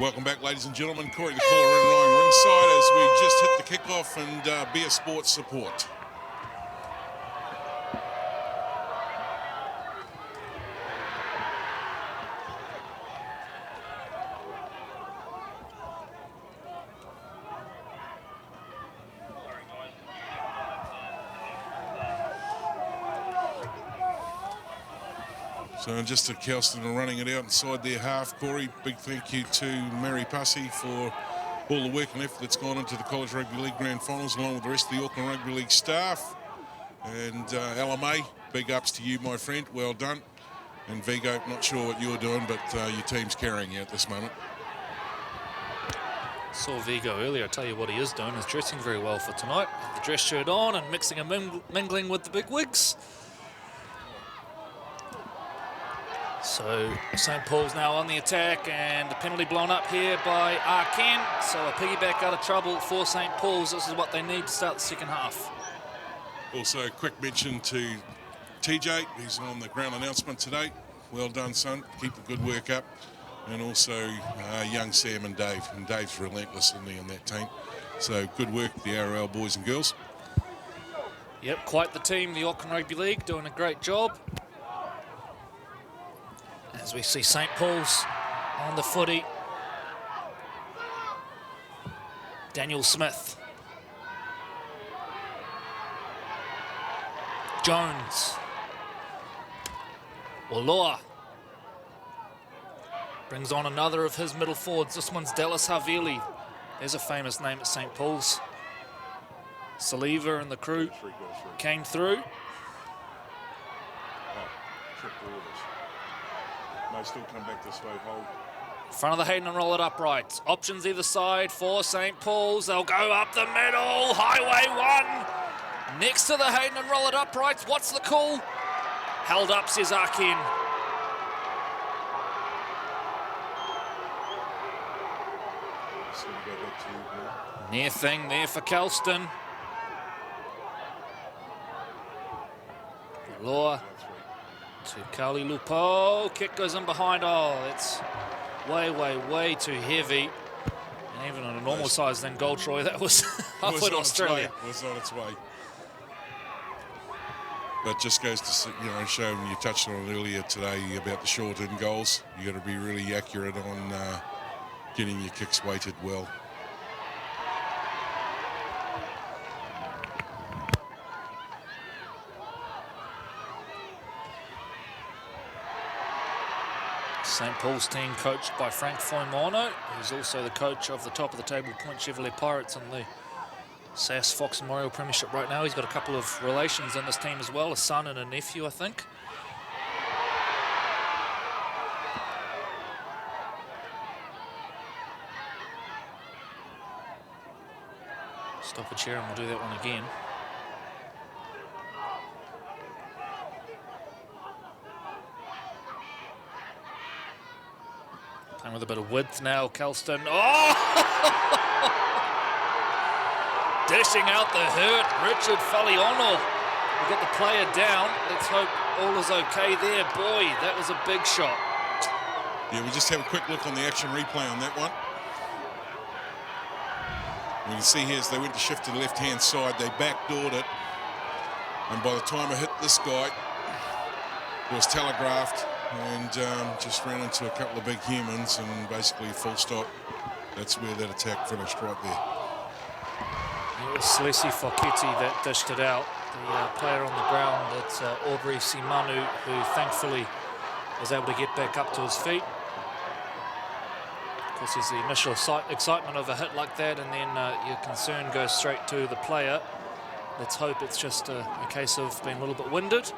Welcome back, ladies and gentlemen. Corey the caller in line ringside as we just hit the kickoff and BS Sports support. So just to Kelston are running it out inside their half. Corey, big thank you to Mary Pussy for all the work and effort that's gone into the College Rugby League Grand Finals, along with the rest of the Auckland Rugby League staff. And LMA, big ups to you, my friend. Well done. And Vigo, not sure what you're doing, but your team's carrying you at this moment. Saw Vigo earlier. I'll tell you what he is doing. He's dressing very well for tonight. The dress shirt on and mixing and mingling with the big wigs. So St. Paul's now on the attack, and the penalty blown up here by Arken. So a piggyback out of trouble for St. Paul's. This is what they need to start the second half. Also, a quick mention to TJ, who's on the ground announcement today. Well done, son. Keep the good work up. And also young Sam and Dave. And Dave's relentless in that team. So good work, the RL boys and girls. Yep, quite the team, the Auckland Rugby League, doing a great job. As we see St. Paul's on the footy. Daniel Smith. Jones. Waloa. Brings on another of his middle forwards. This one's Dallas Havili. There's a famous name at St. Paul's. Saliva and the crew came through. May still come back this way, hold. Front of the Hayden and roll it upright. Options either side for St. Paul's. They'll go up the middle. Highway 1. Next to the Hayden and roll it upright. What's the call? Held up, says Arkin. Near thing there for Kelston. Law. To Kali Lupo, kick goes in behind. Oh, it's way too heavy. And even on a normal size then goal, Troy, that was halfway to Australia. It was on its way. But just goes to show, and you touched on it earlier today about the short-in goals. You got to be really accurate on getting your kicks weighted well. St. Paul's team coached by Frank Foimono, who's also the coach of the top of the table Point Chevrolet Pirates on the SAS Fox Memorial Premiership right now. He's got a couple of relations in this team as well, a son and a nephew, I think. Stop a chair and we'll do that one again. Playing with a bit of width now, Kelston. Oh! Dishing out the hurt, Richard Faliano. We got the player down. Let's hope all is okay there. Boy, that was a big shot. Yeah, we just have a quick look on the action replay on that one. We can see here as they went to shift to the left-hand side, they backdoored it. And by the time it hit this guy, it was telegraphed. And just ran into a couple of big humans and basically full stop. That's where that attack finished right there. It was Slesi Foketi that dished it out. The player on the ground, it's Aubrey Simanu, who thankfully was able to get back up to his feet. Of course, there's the initial excitement of a hit like that, and then your concern goes straight to the player. Let's hope it's just a case of being a little bit winded.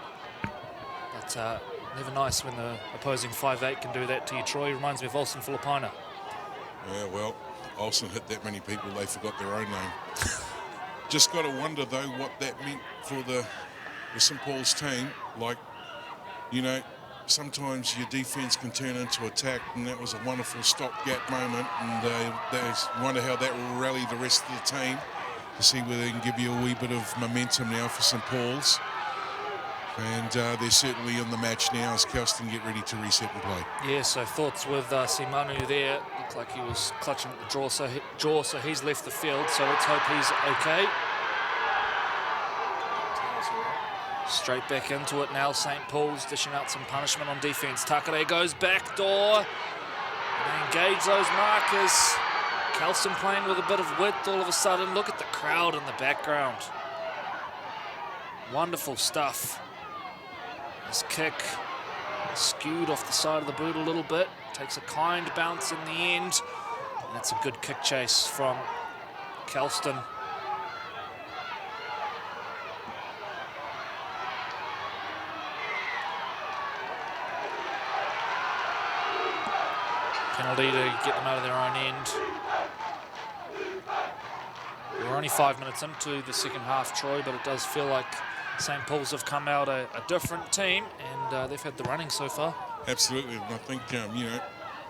But never nice when the opposing 5'8" can do that to you, Troy. Reminds me of Olsen Filipina. Yeah, well, Olsen hit that many people, they forgot their own name. Just got to wonder, though, what that meant for the St. Paul's team. Like, sometimes your defence can turn into attack, and that was a wonderful stopgap moment, and they wonder how that will rally the rest of the team to see whether they can give you a wee bit of momentum now for St. Paul's. And they're certainly in the match now as Kelston get ready to reset and play. Yeah, so thoughts with Simanu there. Looked like he was clutching at the jaw, so he's left the field. So let's hope he's okay. Straight back into it now. St. Paul's dishing out some punishment on defence. Takare goes back door. And they engage those markers. Kelston playing with a bit of width all of a sudden. Look at the crowd in the background. Wonderful stuff. This kick skewed off the side of the boot a little bit. Takes a kind bounce in the end. And that's a good kick chase from Kelston. Penalty to get them out of their own end. We're only 5 minutes into the second half, Troy, but it does feel like St. Paul's have come out a different team, and they've had the running so far. Absolutely, and I think, you know, a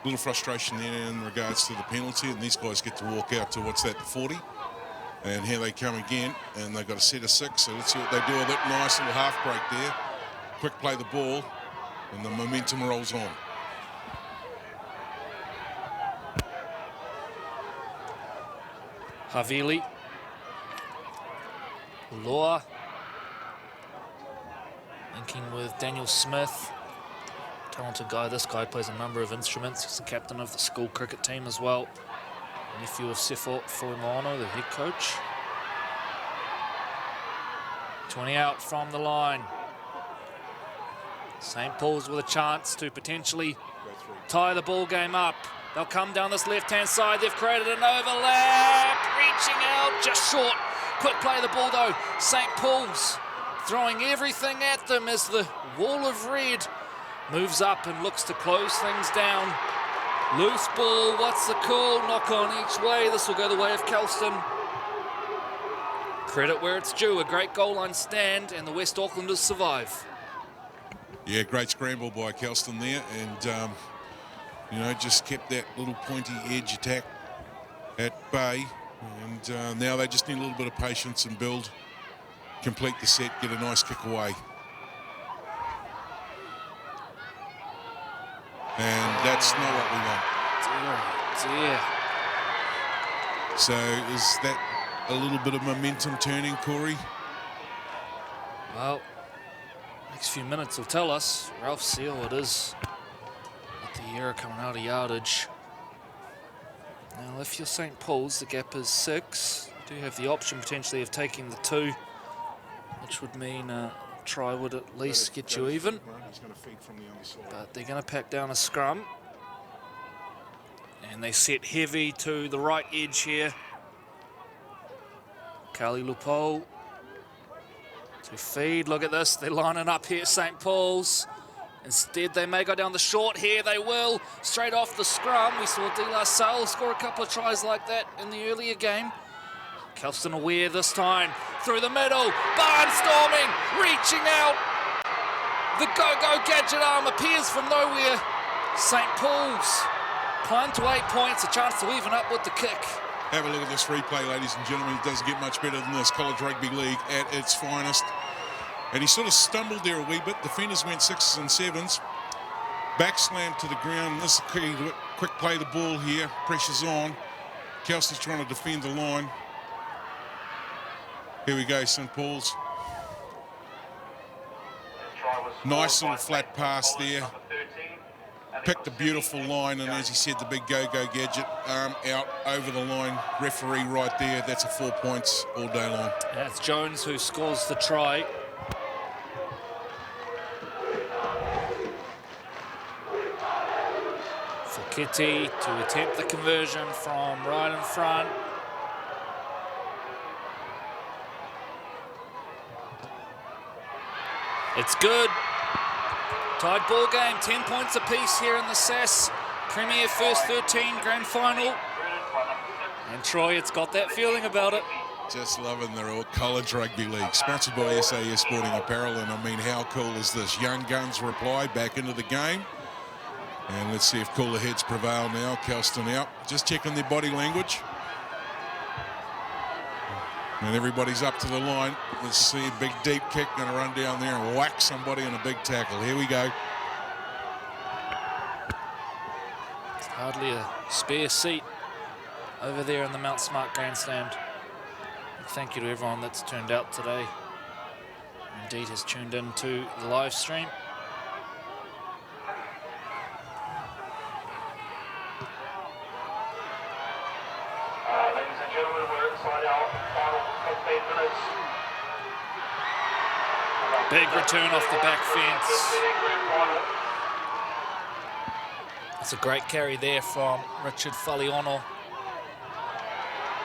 little frustration there in regards to the penalty, and these guys get to walk out to, what's that, the 40? And here they come again, and they've got a set of 6, so let's see what they do with it. Nice little half break there. Quick play the ball, and the momentum rolls on. Havili. Uloa. Linking with Daniel Smith. Talented guy. This guy plays a number of instruments. He's the captain of the school cricket team as well. Nephew of Sefo Furumono, the head coach. 20 out from the line. St. Paul's with a chance to potentially tie the ball game up. They'll come down this left-hand side. They've created an overlap. Reaching out, just short. Quick play the ball though. St. Paul's throwing everything at them as the wall of red moves up and looks to close things down. Loose ball, what's the call? Knock on each way. This will go the way of Kelston. Credit where it's due. A great goal line stand, and the West Aucklanders survive. Yeah, great scramble by Kelston there, and you know, just kept that little pointy edge attack at bay. And now they just need a little bit of patience and build, complete the set, get a nice kick away. And that's not what we want. Dear, dear. So is that a little bit of momentum turning, Corey? Well, next few minutes will tell us. Ralph Seal it is. With the error coming out of yardage. Now, if you're St. Paul's, the gap is 6. You do have the option potentially of taking the 2, which would mean a try would at least get you even. But they're going to pack down a scrum. And they set heavy to the right edge here. Kali Lupo to feed. Look at this. They're lining up here, St. Paul's. Instead, they may go down the short here. They will. Straight off the scrum. We saw De La Salle score a couple of tries like that in the earlier game. Kelston aware this time. Through the middle. Barnstorming. Reaching out. The go-go gadget arm appears from nowhere. St. Paul's climb to 8 points. A chance to even up with the kick. Have a look at this replay, ladies and gentlemen. It doesn't get much better than this. College Rugby League at its finest. And he sort of stumbled there a wee bit. Defenders went 6s and 7s. Back slam to the ground. This is quick play the ball here. Pressure's on. Kelston's trying to defend the line. Here we go, St. Paul's. Nice little flat pass there. Picked a beautiful line, and as he said, the big go-go gadget arm out over the line. Referee right there. That's a 4 points all day long. That's Jones who scores the try. Kitty to attempt the conversion from right in front. It's good. Tied ball game, 10 points apiece here in the SAS Premier First 13 Grand Final. And Troy, it's got that feeling about it. Just loving the College Rugby League, sponsored by SAS Sporting Apparel. And I mean, how cool is this? Young guns reply back into the game. And let's see if cooler heads prevail now. Kelston out. Just checking their body language. And everybody's up to the line. Let's see a big deep kick going to run down there and whack somebody in a big tackle. Here we go. It's hardly a spare seat over there in the Mount Smart Grandstand. Thank you to everyone that's turned out today. Indeed has tuned in to the live stream. Ladies and gentlemen, we're inside our final 15 minutes. Big return off the back fence. That's a great carry there from Richard Faliono.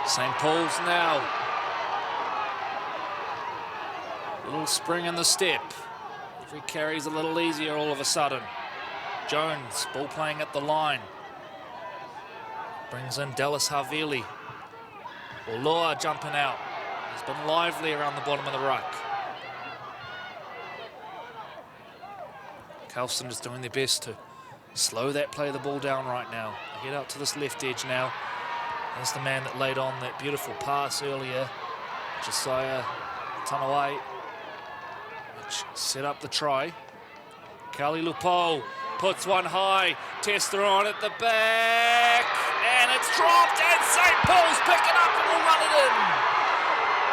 St. Paul's now. A little spring in the step. Every carry's a little easier all of a sudden. Jones, ball playing at the line. Brings in Dallas Havili. Oloa jumping out. He's been lively around the bottom of the ruck. Kelston is doing their best to slow that play the ball down right now. Head out to this left edge now. There's the man that laid on that beautiful pass earlier, Josiah Tanawai, which set up the try. Kali Lupo puts one high, Tester on at the back, and it's dropped, and St. Paul's pick it up and will run it in.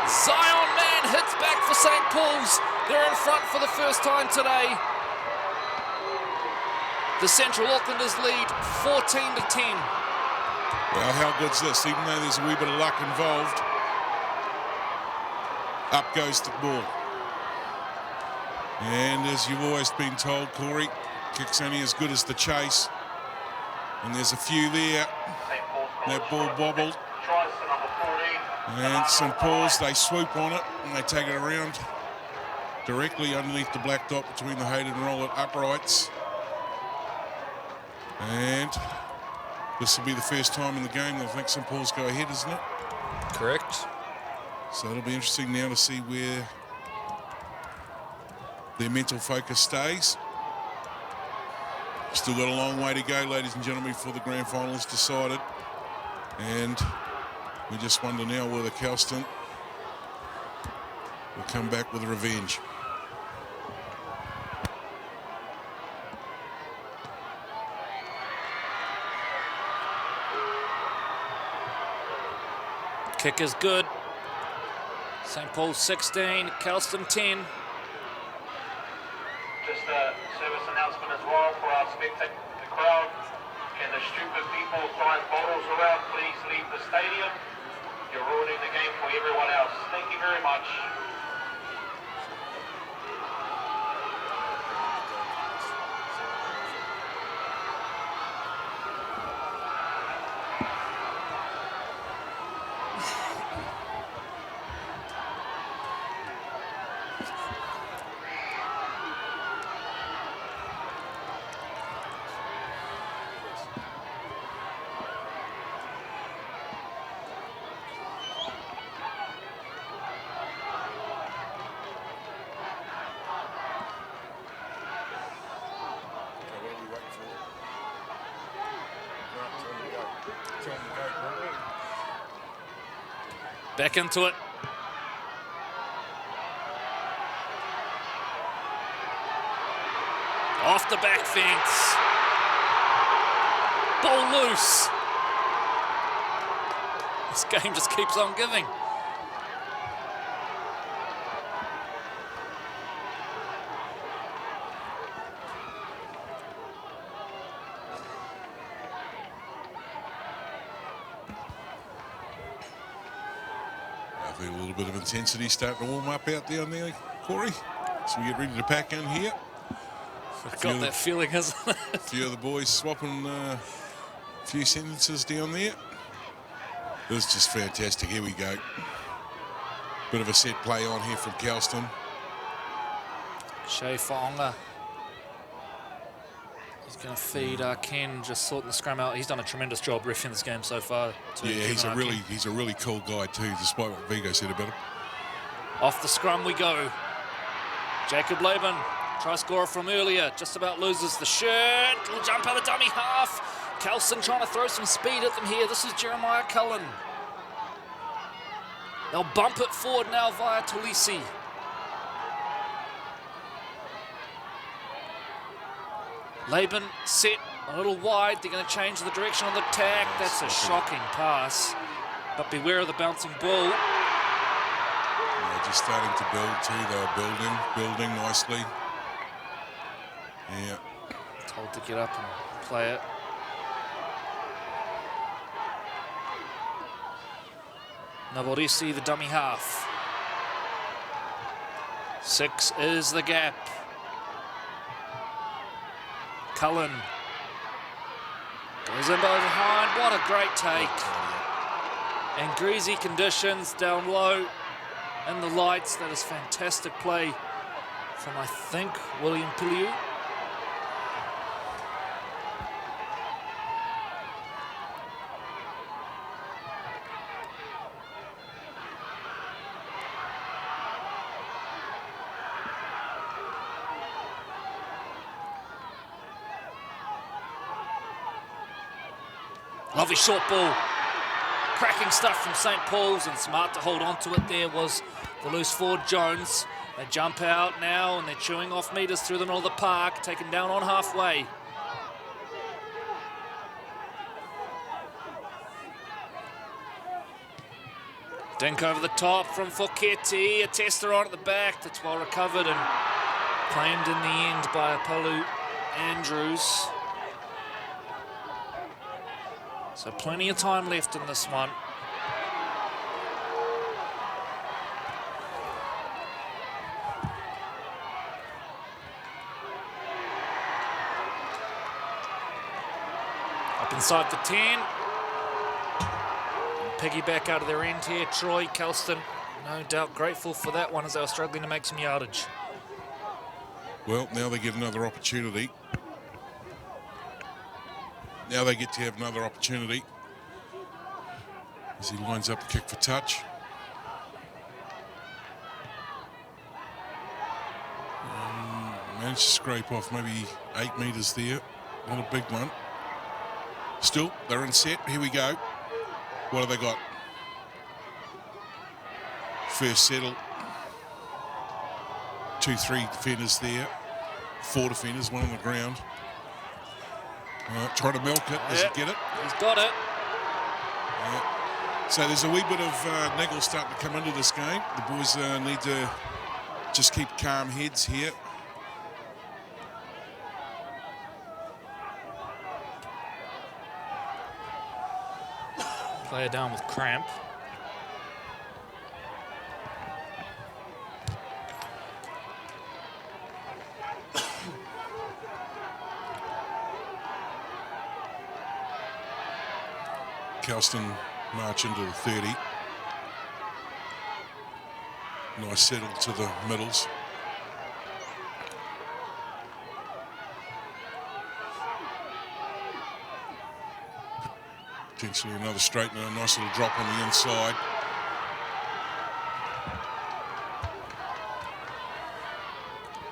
Zion Man hits back for St. Paul's. They're in front for the first time today. The Central Aucklanders lead 14-10. Well, how good's this? Even though there's a wee bit of luck involved, up goes the ball. And as you've always been told, Corey, kick's only as good as the chase. And there's a few there. That ball bobbled. And St. Paul's, they swoop on it and they take it around directly underneath the black dot between the Hayden and Rollett uprights. And this will be the first time in the game that I think St. Paul's go ahead, isn't it? Correct. So it'll be interesting now to see where their mental focus stays. Still got a long way to go, ladies and gentlemen, before the grand final is decided. And we just wonder now whether Kelston will come back with a revenge. Kick is good. St. Paul's 16, Kelston 10. Just a service announcement as well for our spectator, the crowd. Can the stupid people throwing bottles around please leave the stadium? You're ruining the game for everyone else. Thank you very much. Back into it. Off the back fence. Ball loose. This game just keeps on giving. A little bit of intensity starting to warm up out there now, Corey. So we get ready to pack in here. I've got that feeling, isn't it? A few of the boys swapping a few sentences down there. This is just fantastic. Here we go. Bit of a set play on here from Kelston. Shea Fonga. He's going to feed Ken, just sorting the scrum out. He's done a tremendous job reffing this game so far. Yeah, he's a really cool guy too, despite what Vigo said about him. Off the scrum we go. Jacob Laban, try scorer from earlier, just about loses the shirt. Little jump out of dummy half. Kelston trying to throw some speed at them here. This is Jeremiah Cullen. They'll bump it forward now via Tulisi. Laban set a little wide. They're going to change the direction on the attack. That's a shocking pass. But beware of the bouncing ball. They're just starting to build too. They're building nicely. Yeah. Told to get up and play it. Naborisi, the dummy half. 6 is the gap. Cullen goes in behind. What a great take. And greasy conditions down low in the lights. That is fantastic play from, I think, William Piliu. Lovely short ball. Cracking stuff from St. Paul's, and smart to hold on to it there was the loose forward Jones. They jump out now and they're chewing off metres through the middle of the park, taken down on halfway. Dink over the top from Foketi, a tester on at the back. That's well recovered and claimed in the end by Apollo Andrews. So plenty of time left in this one. Up inside the 10. Piggyback out of their end here. Troy, Kelston, no doubt grateful for that one as they were struggling to make some yardage. Well, now they get another opportunity. Now they get to have another opportunity as he lines up the kick for touch. Managed to scrape off maybe 8 metres there. Not a big one. Still, they're in set. Here we go. What have they got? First settle. 2-3 defenders there. 4 defenders, 1 on the ground. All right, try to milk it. Does he get it? He's got it. Yeah. So there's a wee bit of niggle starting to come into this game. The boys need to just keep calm heads here. Player down with cramp. Kelston march into the 30. Nice settle to the middles. Potentially another straightener, a nice little drop on the inside.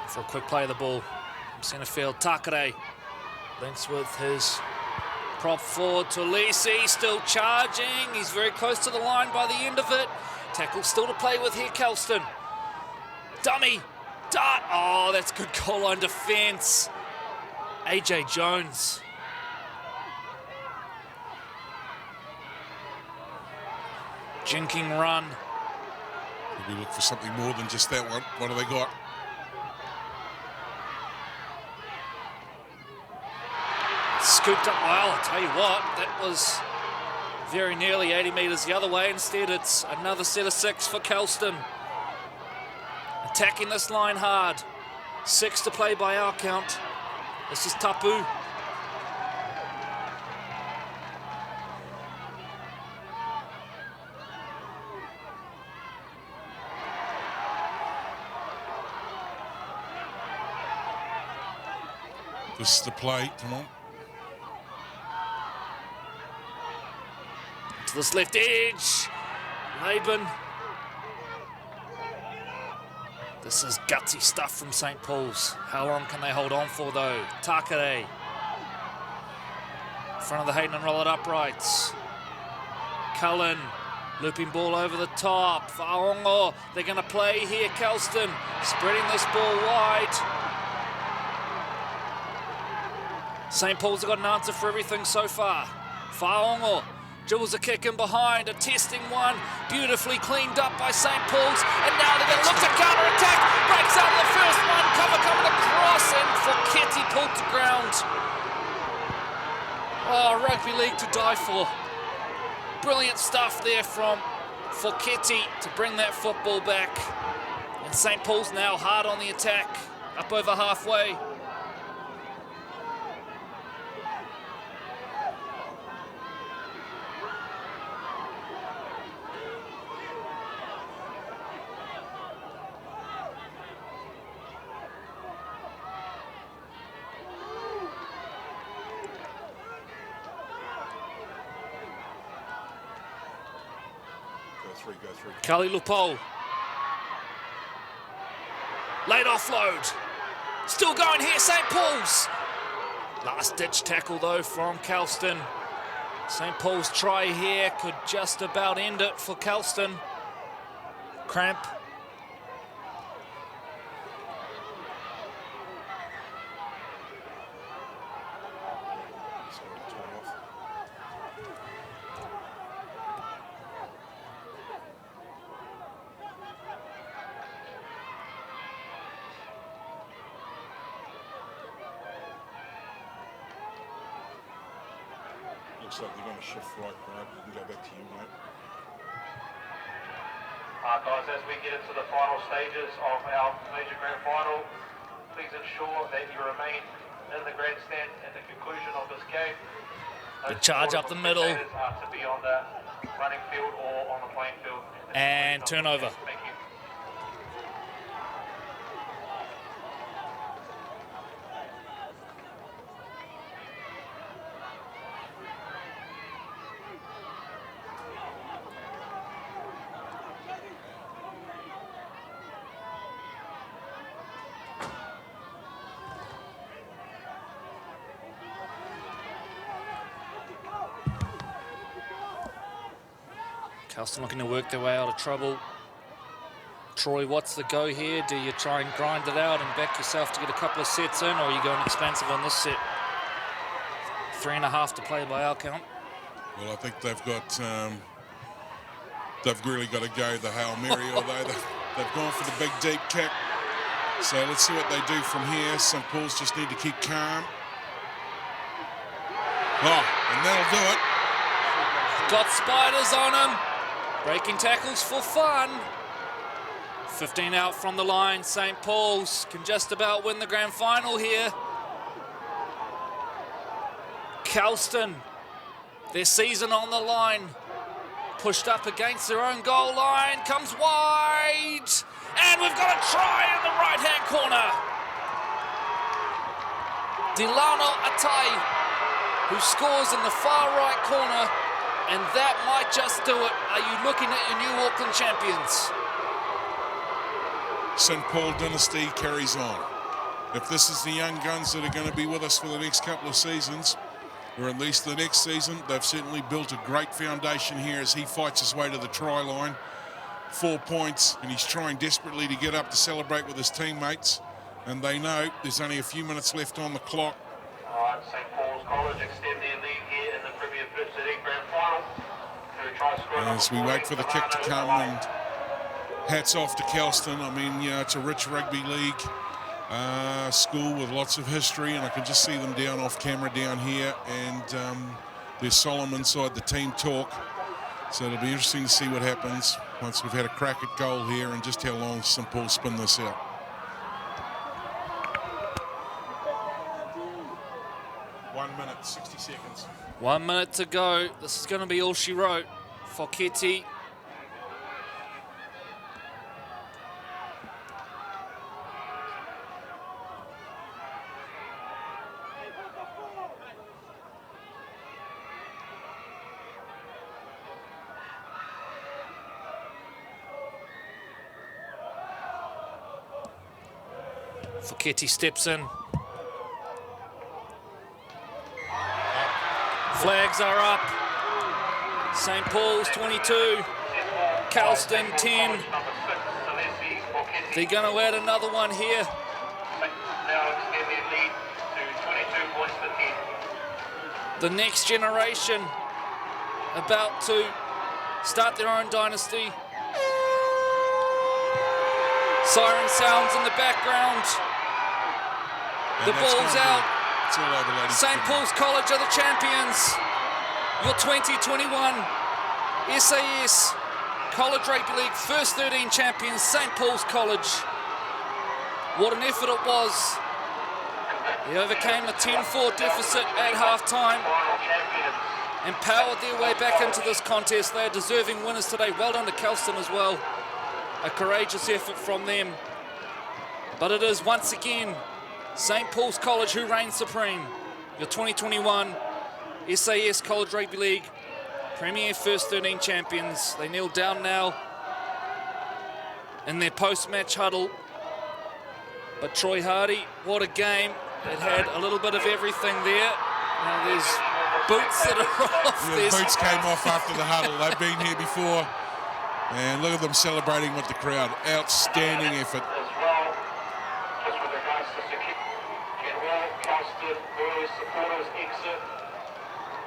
For a quick play of the ball from centre field, Takare links with his prop forward. Tulisi still charging. He's very close to the line by the end of it. Tackle still to play with here, Kelston. Dummy, dart. Oh, that's good goal line defence. AJ Jones. Jinking run. Maybe look for something more than just that one. What have they got? Scooped up well, I'll tell you what, that was very nearly 80 metres the other way. Instead, it's another set of 6 for Kelston. Attacking this line hard. 6 to play by our count. This is Tapu. This is the play, come on. To this left edge. Laban. This is gutsy stuff from St. Paul's. How long can they hold on for though? Takare. In front of the Hayden and roll it uprights. Cullen Looping ball over the top. Faongo, they're going to play here. Kelston spreading this ball wide. St. Paul's have got an answer for everything so far. Faongo dribbles a kick in behind, a testing one, beautifully cleaned up by St. Paul's, and now they're going to look to counter-attack, breaks out of the first one, cover coming across, and Forketti pulled to ground. Oh, rugby league to die for. Brilliant stuff there from Forketti to bring that football back. And St. Paul's now hard on the attack, up over halfway. Go through. Kali Lupo. Late offload. Still going here, St. Paul's. Last ditch tackle though from Kelston. St. Paul's try here could just about end it for Kelston. Cramp. Looks like they're going to shift right, Brad. We can go back to you, mate. Guys, as we get into the final stages of our major grand final, please ensure that you remain in the grandstand at the conclusion of this game. Good charge up the middle. To be on the running field or on the playing field. And turnover. Thank you. Kelston looking to work their way out of trouble. Troy, what's the go here? Do you try and grind it out and back yourself to get a couple of sets in, or are you going expansive on this set? 3.5 to play by our count. Well, I think they've really got to go the Hail Mary, although they've gone for the big deep kick. So let's see what they do from here. St. Paul's just need to keep calm. Oh, and that'll do it. Got spiders on him. Breaking tackles for fun. 15 out from the line. St. Paul's can just about win the grand final here. Kelston, their season on the line. Pushed up against their own goal line. Comes wide. And we've got a try in the right-hand corner. Delano Atai, who scores in the far right corner. And that might just do it. Are you looking at your new Auckland champions? St. Paul dynasty carries on. If this is the young guns that are going to be with us for the next couple of seasons, or at least the next season, they've certainly built a great foundation here as he fights his way to the try line. 4 points, and he's trying desperately to get up to celebrate with his teammates. And they know there's only a few minutes left on the clock. All right, St. Paul's College extend their lead here in the Premier Fifth League Grand Final. As we wait for the kick to come, and hats off to Kelston. I mean, you know, it's a rich rugby league school with lots of history, and I can just see them down off camera down here, and there's Solomon inside the team talk. So it'll be interesting to see what happens once we've had a crack at goal here and just how long St. Paul spin this out. One minute, 60 seconds. 1 minute to go. This is going to be all she wrote. Forketti. Forketti steps in. Flags are up. St. Paul's 22, Kelston, 10. They're going to add another one here. Now extend their lead to 22 points to 10. The next generation about to start their own dynasty. Siren sounds in the background. And The ball's out. It's all over, ladies. St. Paul's College are the champions. Your 2021 SAS College Rugby League first 13 champions, St. Paul's College. What an effort it was. They overcame a 10-4 deficit at halftime and powered their way back into this contest. They are deserving winners today. Well done to Kelston as well. A courageous effort from them. But it is once again St. Paul's College who reigns supreme. Your 2021 SAS College Rugby League Premier First 13 champions. They kneel down now in their post-match huddle. But Troy Hardy, what a game. It had a little bit of everything there. Now there's boots that are off. Yeah, the boots came off after the huddle. They've been here before. And look at them celebrating with the crowd. Outstanding effort. As well, just with regards to security, Kenwell, Kelston, Boys supporters exit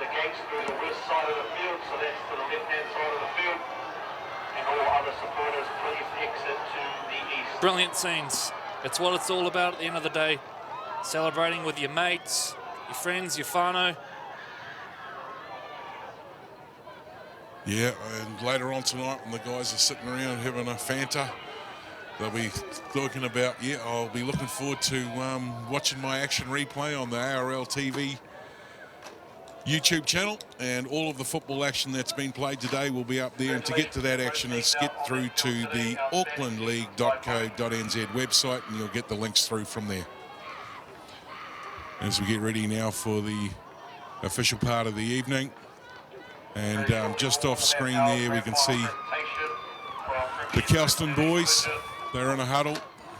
the gates through the west side of the field, so that's to the left-hand side of the field. And all other supporters, please exit to the east. Brilliant scenes. It's what it's all about at the end of the day. Celebrating with your mates, your friends, your whānau. Yeah, and later on tonight when the guys are sitting around having a Fanta, they'll be talking about, yeah, I'll be looking forward to watching my action replay on the ARL TV YouTube channel, and all of the football action that's been played today will be up there. And to get to that action is get through to the aucklandleague.co.nz website and you'll get the links through from there. As we get ready now for the official part of the evening. And just off screen there we can see the Kelston boys. They're in a huddle.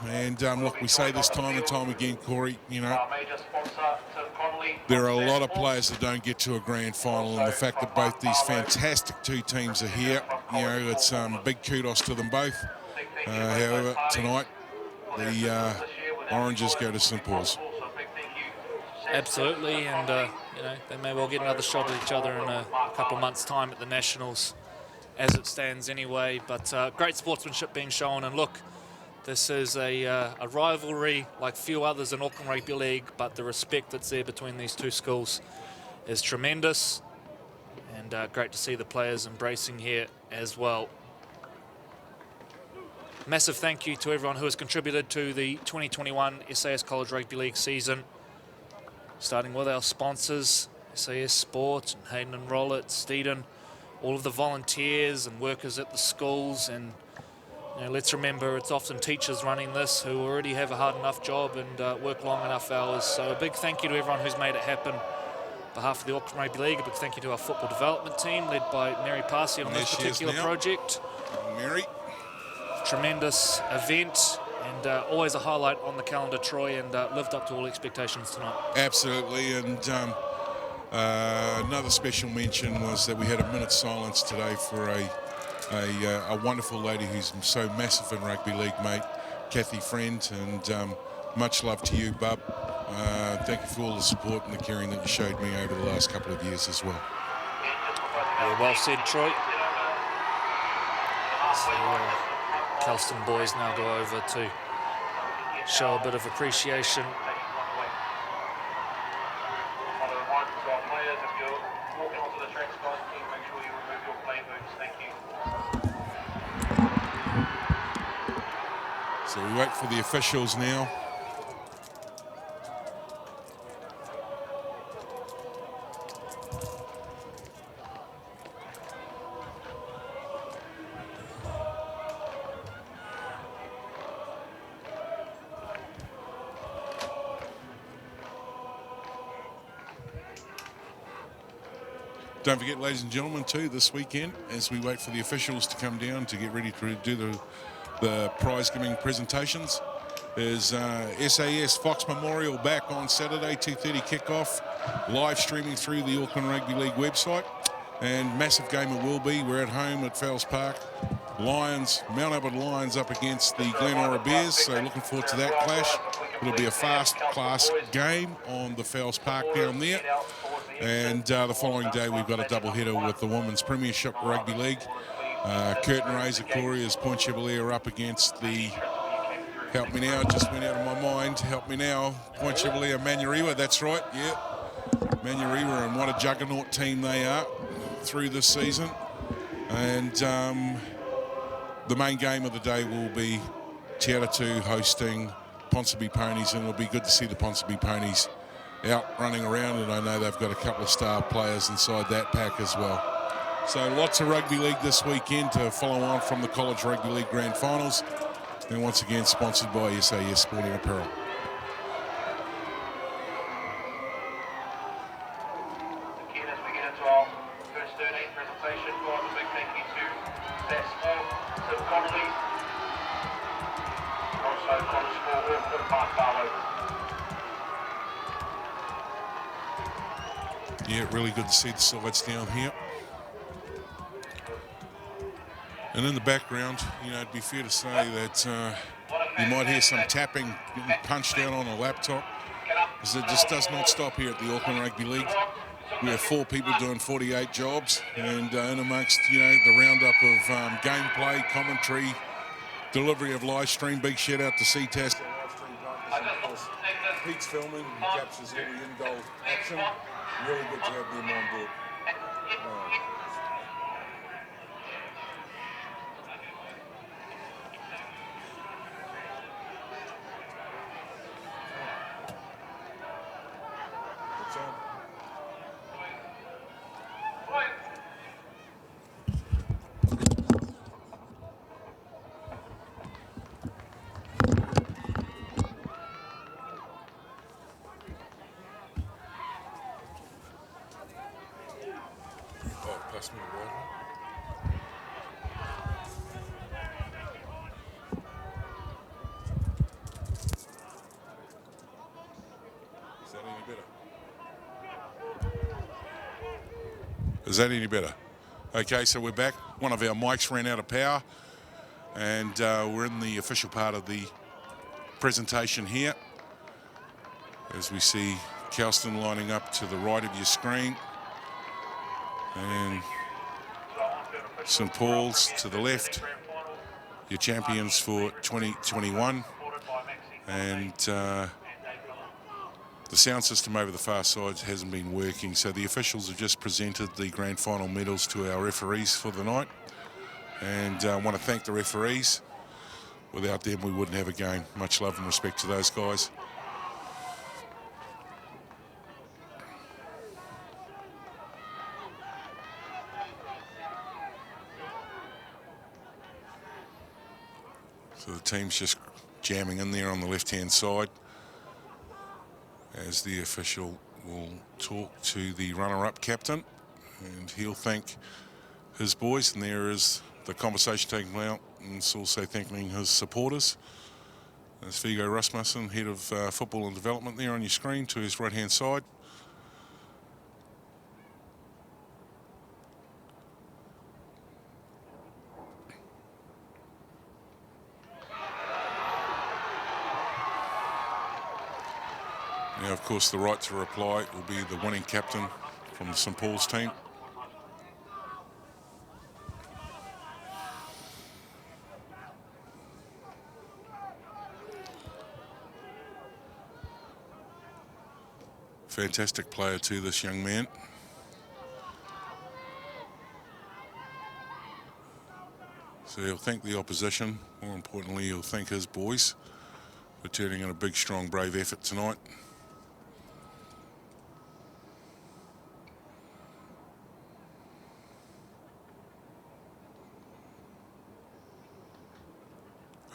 And look, we say this time and time again, Corey, you know, there are a lot of players that don't get to a grand final, and the fact that both these fantastic two teams are here, you know, it's big kudos to them both. However, tonight, the Oranges go to St. Paul's. Absolutely, and you know, they may well get another shot at each other in a couple of months' time at the Nationals, as it stands anyway. But great sportsmanship being shown, and look, this is a rivalry like few others in Auckland Rugby League, but the respect that's there between these two schools is tremendous, and great to see the players embracing here as well. Massive thank you to everyone who has contributed to the 2021 SAS College Rugby League season, starting with our sponsors, SAS Sport, and Hayden and Rollett, Steeden, all of the volunteers and workers at the schools. And you know, let's remember it's often teachers running this who already have a hard enough job and work long enough hours. So a big thank you to everyone who's made it happen. On behalf of the Auckland Rugby League, a big thank you to our football development team led by Mary Parsi on this particular project. Mary. Tremendous event, and always a highlight on the calendar, Troy, and lived up to all expectations tonight. Absolutely, and another special mention was that we had a minute's silence today for a wonderful lady who's so massive in rugby league, mate, Kathy Friend, and much love to you, bub. Thank you for all the support and the caring that you showed me over the last couple of years as well. Yeah, well said, Troy. So, Kelston boys now go over to show a bit of appreciation. So we wait for the officials now. Don't forget, ladies and gentlemen, too, this weekend, as we wait for the officials to come down to get ready to do the prize-giving presentations, is SAS Fox Memorial back on Saturday, 2:30 kickoff, live streaming through the Auckland Rugby League website. And massive game it will be. We're at home at Fowles Park. Lions, Mount Albert Lions up against the Glenora Bears, so looking forward to that clash. It'll be a fast-class game on the Fowles Park down there. And the following day, we've got a doubleheader with the Women's Premiership Rugby League. Curtin Razor Couriers Point Chevalier up against the, help me now, it just went out of my mind, help me now, Point Chevalier Manurewa, that's right, yeah. Manurewa, and what a juggernaut team they are through this season. And the main game of the day will be Te Aratu hosting Ponsonby Ponies, and it'll be good to see the Ponsonby Ponies out running around, and I know they've got a couple of star players inside that pack as well. So lots of rugby league this weekend to follow on from the College Rugby League Grand Finals, and once again sponsored by SAS Sporting Apparel. Again, as we get into our first 13 presentation, guys, a big thank you to that sport, Tim Connolly, and also College Sport Auckland, Mark Barlow. Yeah, really good to see the sides down here. And in the background, you know, it'd be fair to say that you might hear some tapping getting punched out on a laptop, because it just does not stop here at the Auckland Rugby League. We have 4 people doing 48 jobs, and in amongst, you know, the roundup of gameplay, commentary, delivery of live stream, big shout out to CTAS. Pete's filming, he captures all the in-goal action. Really good to have them on board. What's on? Pass me the water. Is that any better? Is that any better? Okay, so we're back. One of our mics ran out of power, and we're in the official part of the presentation here. As we see Kelston lining up to the right of your screen, and St Paul's to the left, your champions for 2021. And the sound system over the far side hasn't been working, so the officials have just presented the grand final medals to our referees for the night. And I want to thank the referees. Without them, we wouldn't have a game. Much love and respect to those guys. So the team's just jamming in there on the left-hand side, as the official will talk to the runner-up captain, and he'll thank his boys, and there is the conversation taking out, and it's also thanking his supporters. There's Vigo Rasmussen, head of football and development, there on your screen to his right-hand side. Now, of course, the right to reply will be the winning captain from the St Paul's team. Fantastic player too, this young man. So he'll thank the opposition. More importantly, he'll thank his boys for turning in a big, strong, brave effort tonight.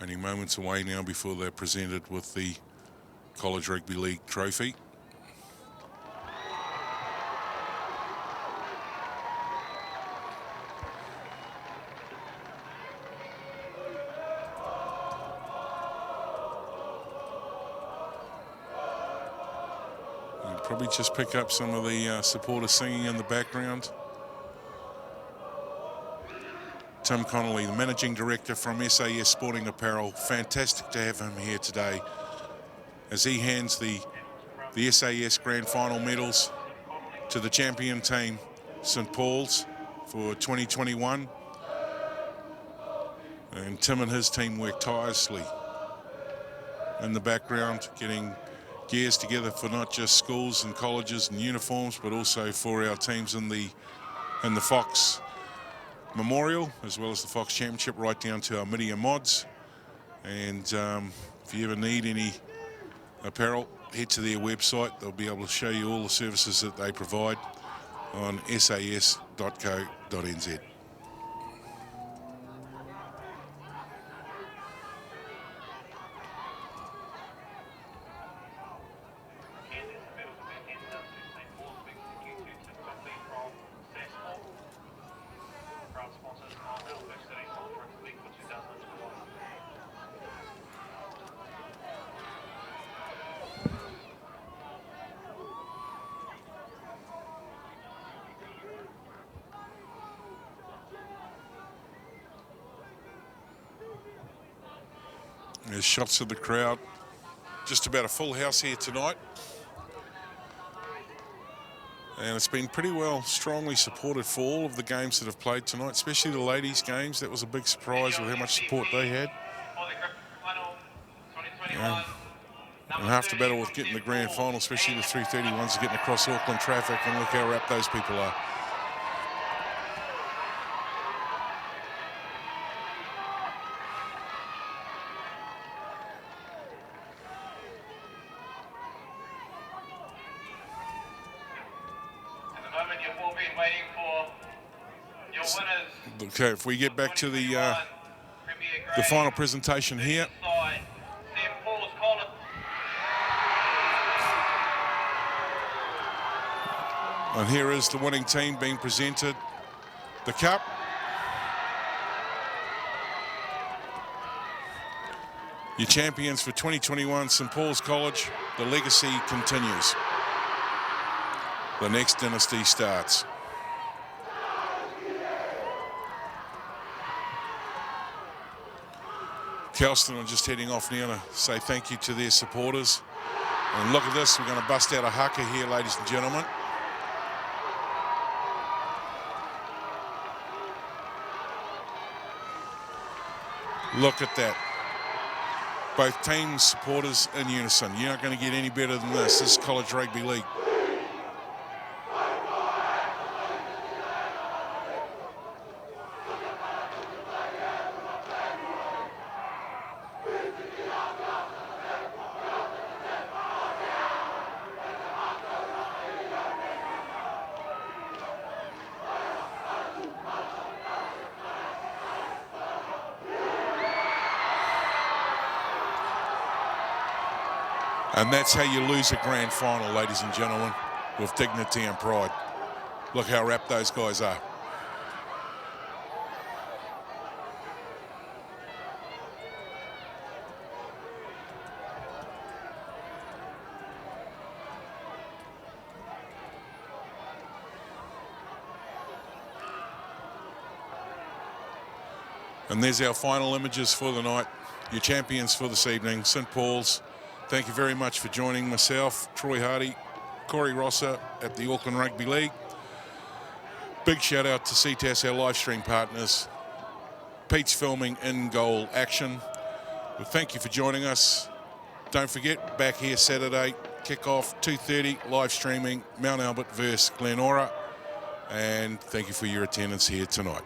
Only moments away now before they're presented with the College Rugby League trophy. You can probably just pick up some of the supporters singing in the background. Tim Connolly, the Managing Director from SAS Sporting Apparel. Fantastic to have him here today as he hands the SAS Grand Final medals to the champion team, St Paul's, for 2021. And Tim and his team work tirelessly in the background, getting gears together for not just schools and colleges and uniforms, but also for our teams in the Fox Memorial, as well as the Fox Championship, right down to our media mods. And if you ever need any apparel, head to their website. They'll be able to show you all the services that they provide on sas.co.nz. There's shots of the crowd. Just about a full house here tonight. And it's been pretty well strongly supported for all of the games that have played tonight, especially the ladies' games. That was a big surprise with how much support they had. Yeah. And half the battle with getting the grand final, especially the 331s, is getting across Auckland traffic, and look how wrapped those people are. Okay, if we get back to the final presentation here. And here is the winning team being presented the cup. Your champions for 2021, St Paul's College. The legacy continues. The next dynasty starts. Kelston are just heading off now to say thank you to their supporters. And look at this, we're going to bust out a haka here, ladies and gentlemen. Look at that. Both teams' supporters in unison. You're not going to get any better than this. This is college rugby league. And that's how you lose a grand final, ladies and gentlemen, with dignity and pride. Look how wrapped those guys are. And there's our final images for the night. Your champions for this evening, St Paul's. Thank you very much for joining myself, Troy Hardy, Corey Rosser at the Auckland Rugby League. Big shout out to CTAS, our live stream partners. Pete's filming in goal action. Well, thank you for joining us. Don't forget, back here Saturday, kickoff 2:30, live streaming, Mount Albert versus Glenora. And thank you for your attendance here tonight.